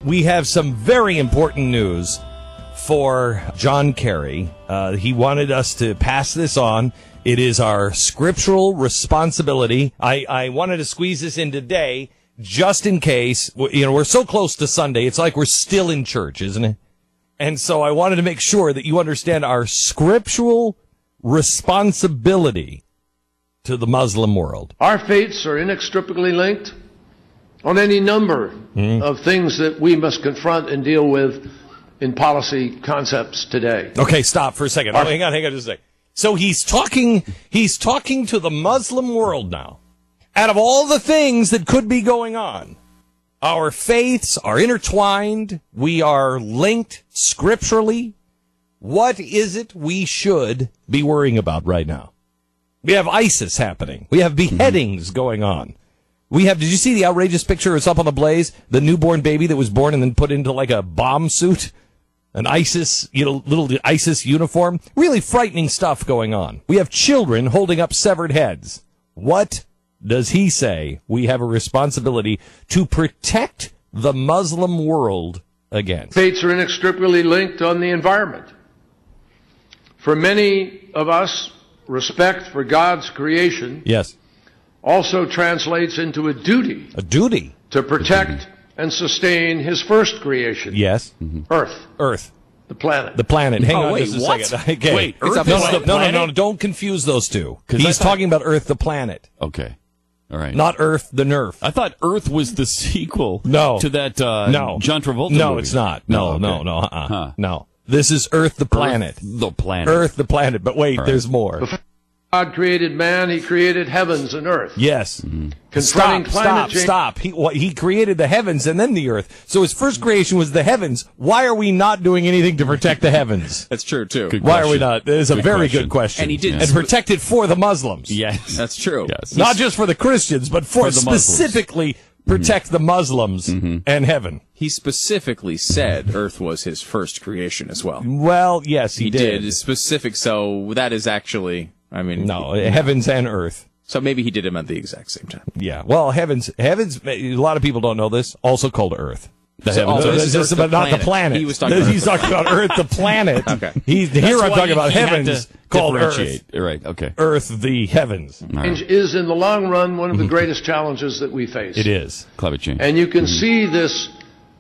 We have some very important news for John Kerry. He wanted us to pass this on. It is our scriptural responsibility. I wanted to squeeze this in today just in case. You know, we're so close to Sunday. It's like we're still in church, isn't it? And so I wanted to make sure that you understand our scriptural responsibility to the Muslim world. Our fates are inextricably linked on any number of things that we must confront and deal with in policy concepts today. Okay, stop for a second. Hang on just a second. So he's talking to the Muslim world now. Out of all the things that could be going on, our faiths are intertwined. We are linked scripturally. What is it we should be worrying about right now? We have ISIS happening. We have beheadings going on. Did you see the outrageous picture? It's up on the Blaze. The newborn baby that was born and then put into like a bomb suit. An ISIS, little ISIS uniform. Really frightening stuff going on. We have children holding up severed heads. What does he say we have a responsibility to protect the Muslim world against? Fates are inextricably linked on the environment. For many of us, respect for God's creation also translates into a duty. A duty. To protect and sustain his first creation. Yes. Earth. The planet. The planet. Hang on just a what? second. Okay. Wait, Earth is the planet? No, don't confuse those two. He's talking about Earth, the planet. Okay. All right. Not Earth, the Nerf. I thought Earth was the sequel to that John Travolta movie. No, it's not. No. No. This is Earth, the planet. The planet. Earth, the planet. But wait, there's more. Before God created man, he created heavens and earth. Yes. Confronting climate change. Stop. He created the heavens and then the earth. So his first creation was the heavens. Why are we not doing anything to protect the heavens? That's true, too. Why are we not? That is a very good question. And he did. And protect it for the Muslims. Yes. That's true. Yes. Not just for the Christians, but for the specifically protect the Muslims and heaven. He specifically said Earth was his first creation as well. Well, yes, he did. It's specific, so that is actually... no, heavens and earth. So maybe he did them at the exact same time. Yeah. Well, heavens. A lot of people don't know this. Also called Earth. The heavens, but not the planet. He was talking He's talking about Earth, the planet. Okay. Here I'm talking about heavens called Earth. Right. Okay. Earth, the heavens. Change is in the long run one of the greatest challenges that we face. It is climate change, and you can see this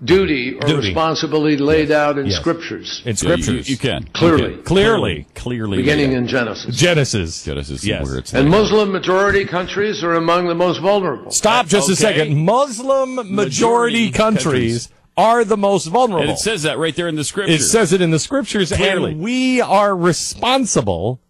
duty or responsibility laid out in scriptures. In scriptures, you can clearly, beginning in Genesis. Genesis, yes. Where it's and Muslim majority countries are among the most vulnerable. Stop just a second. Muslim majority countries are the most vulnerable. And it says that right there in the scriptures. It says it in the scriptures, clearly. and we are responsible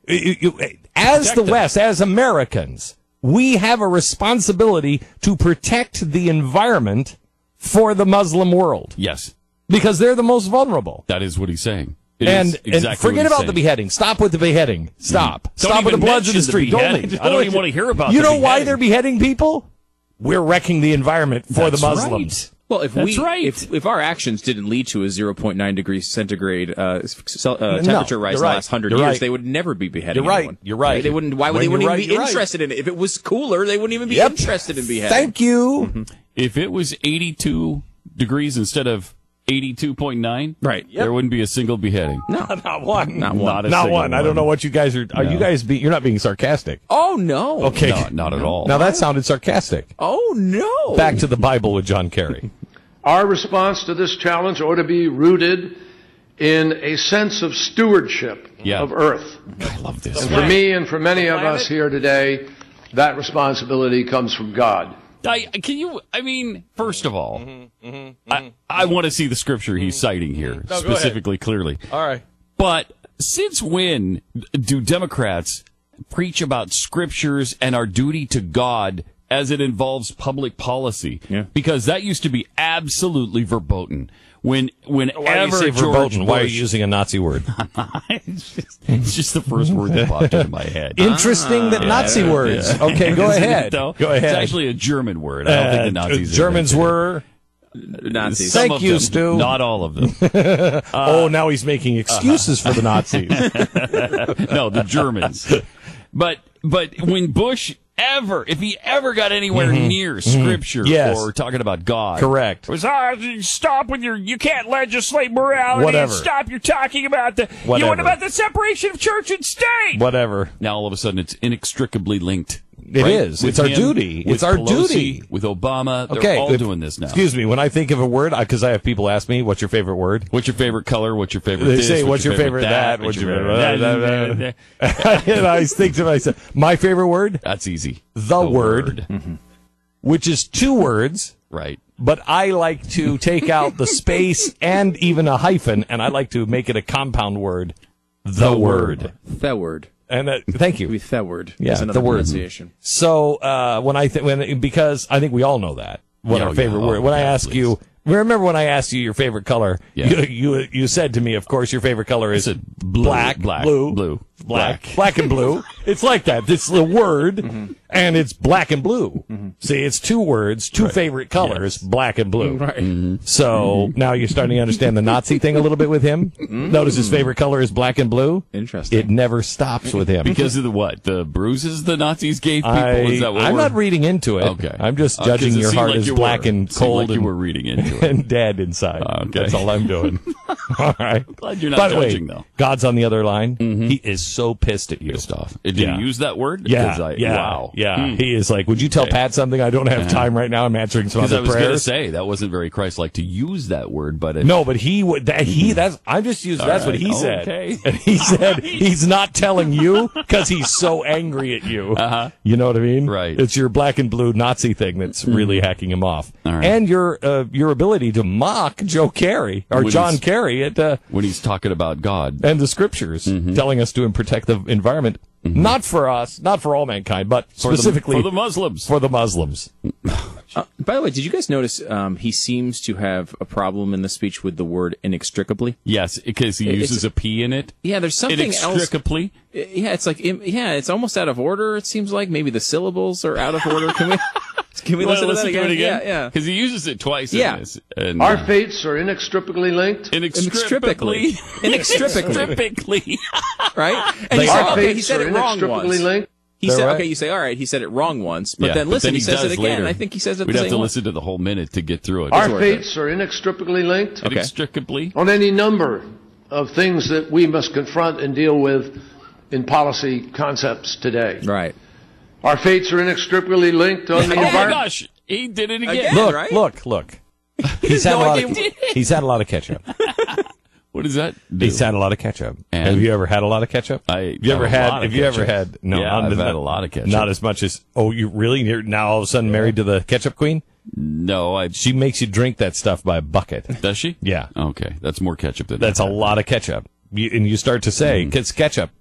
as the West, as Americans. We have a responsibility to protect the environment for the Muslim world. Yes. Because they're the most vulnerable. That is what he's saying. And forget about the beheading. Stop with the beheading. Stop. Stop with the bloods in the street. I don't even want to hear about You know why they're beheading people? We're wrecking the environment for the Muslims. Right. Well, if our actions didn't lead to a 0.9 degrees centigrade temperature rise in the last 100 years, they would never be beheading anyone. You're right. They wouldn't. Why would they wouldn't even be interested in it? If it was cooler, they wouldn't even be interested in beheading. Thank you. If it was 82 degrees instead of 82.9, right? There wouldn't be a single beheading. No, not one. Not one. I don't know what you guys are. Are you guys? You're not being sarcastic. Oh no. Okay. No, not at all. Now that sounded sarcastic. Oh no. Back to the Bible with John Kerry. Our response to this challenge ought to be rooted in a sense of stewardship of Earth. I love this. And for me and for many of us here today, that responsibility comes from God. First of all, I want to see the scripture he's citing here, specifically, clearly. All right. But since when do Democrats preach about scriptures and our duty to God as it involves public policy? Yeah. Because that used to be absolutely verboten. Whenever Why do you say verboten? Why are you using a Nazi word? It's just the first word that popped into my head. Interesting that Nazi words. Okay, go ahead. Go ahead. It's actually a German word. I don't think the Nazis Germans were Nazis. Thank you, Stu. Not all of them. Now he's making excuses for the Nazis. No, the Germans. But when Bush if he ever got anywhere near Scripture or talking about God. Correct. It was, stop with you can't legislate morality. Whatever. And stop your talking about what about the separation of church and state? Whatever. Now all of a sudden it's inextricably linked. It is. It's our duty. It's our duty. With Obama, they're all doing this now. Excuse me. When I think of a word, because I have people ask me, what's your favorite word? What's your favorite color? What's your favorite They this? say, what's your favorite that? What's your favorite that? And I think to myself, my favorite word? That's easy. The word. Which is two words. Right. But I like to take out the space and even a hyphen, and I like to make it a compound word. The word. The word. And thank you. With that word. Yeah, another the word. pronunciation. So because I think we all know that what our favorite word. When I ask you, remember when I asked you your favorite color? Yeah. You said to me, of course, your favorite color is black, blue, black and blue. It's like that. It's the word, and it's black and blue. See, it's two words, two favorite colors, black and blue. Right. So now you're starting to understand the Nazi thing a little bit with him. Notice his favorite color is black and blue. Interesting. It never stops with him. Because of the bruises the Nazis gave people? Is that what I'm not reading into it. Okay. I'm just judging your heart as black and cold you were reading into it. and dead inside. Okay. That's all I'm doing. All right. Glad you're not By the judging, way, though. God's on the other line. He is so pissed at you. Pissed off. Did you use that word? Yeah. Wow. Yeah. He is like, would you tell Pat something? I don't have time right now. I'm answering some other prayers. I was going to prayers. say, that wasn't very Christ-like to use that word, but... No, but he would... I'm just using... That's what he said. Okay. And he said he's not telling you because he's so angry at you. You know what I mean? Right. It's your black and blue Nazi thing that's really hacking him off. All right. And your ability to mock Joe Kerry, or John Kerry, at... when he's talking about God. And the scriptures, telling us to protect the environment. Not for us, not for all mankind, but specifically... For the Muslims. For the Muslims. By the way, did you guys notice he seems to have a problem in the speech with the word inextricably? Yes, because he uses a P in it. Yeah, there's something Inextricably. else. Yeah, it's like it's almost out of order. It seems like maybe the syllables are out of order. Can we listen to that again? Yeah. Because he uses it twice in this. And, our fates are inextricably linked. Inextricably. Right? And he said it wrong once. Linked. He said, you say, all right, he said it wrong once, but then listen, he says it again. Later. I think he says it We'd the have same to way. listen to the whole minute to get through it. Our fates are inextricably linked. Okay. Inextricably. On any number of things that we must confront and deal with in policy concepts today. Right. Our fates are inextricably linked on the environment. Oh my gosh, he did it again. Look. He's had a lot of ketchup. What does that do? He's had a lot of ketchup. And have you ever had a lot of ketchup? I've had a lot of ketchup. Not as much as, you really? You're now all of a sudden married to the ketchup queen? No, she makes you drink that stuff by a bucket. Does she? Yeah. Okay, that's more ketchup than That's a lot of ketchup. And you start to say, it's ketchup.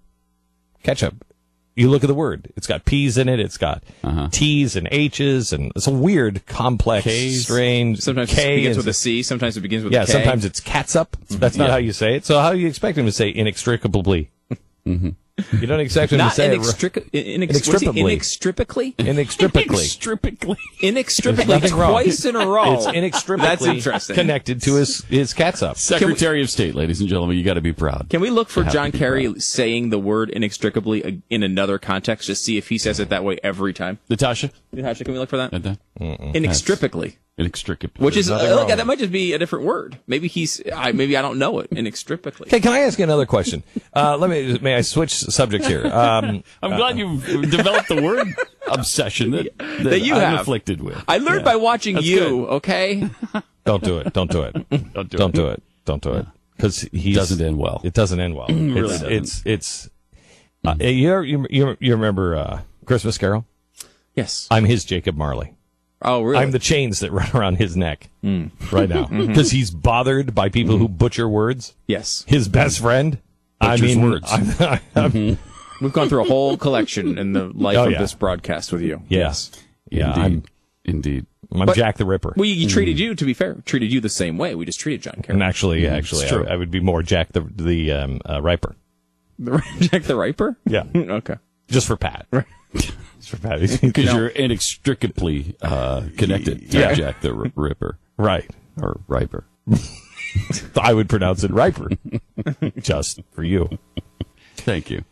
You look at the word. It's got P's in it. It's got T's and H's, and it's a weird, complex, strange. Sometimes K it begins with a C. Sometimes it begins with a K. Yeah, sometimes it's catsup. That's not how you say it. So how do you expect him to say inextricably? You don't expect him to say inextricably. Twice in a row. It's inextricably That's interesting. Connected to his catsup. Secretary of State, ladies and gentlemen, you got to be proud. Can we look for John Kerry saying the word inextricably in another context? Just see if he says it that way every time. Natasha, can we look for that? Inextricably. Which is that might just be a different word. Maybe maybe I don't know it. Inextricably. Okay, can I ask you another question? May I switch subjects here? I'm glad you've developed the word obsession that you I'm have afflicted with. I learned by watching That's you. Good. Okay. Don't do it. Don't do it. Because he doesn't end well. It doesn't end well. It's you remember Christmas Carol? Yes. I'm his Jacob Marley. Oh, really? I'm the chains that run around his neck right now because he's bothered by people who butcher words. Yes. His best friend. Butchers words. We've gone through a whole collection in the life of this broadcast with you. Yes. Yeah. Indeed. I'm Jack the Ripper. We treated you, to be fair, treated you the same way. We just treated John Kerry. And actually, I would be more Jack the Riper. Jack the Riper? Yeah. Okay. Just for Pat. Right. Because you're inextricably connected to Jack the Ripper. Right. Or Riper. I would pronounce it Riper. Just for you. Thank you.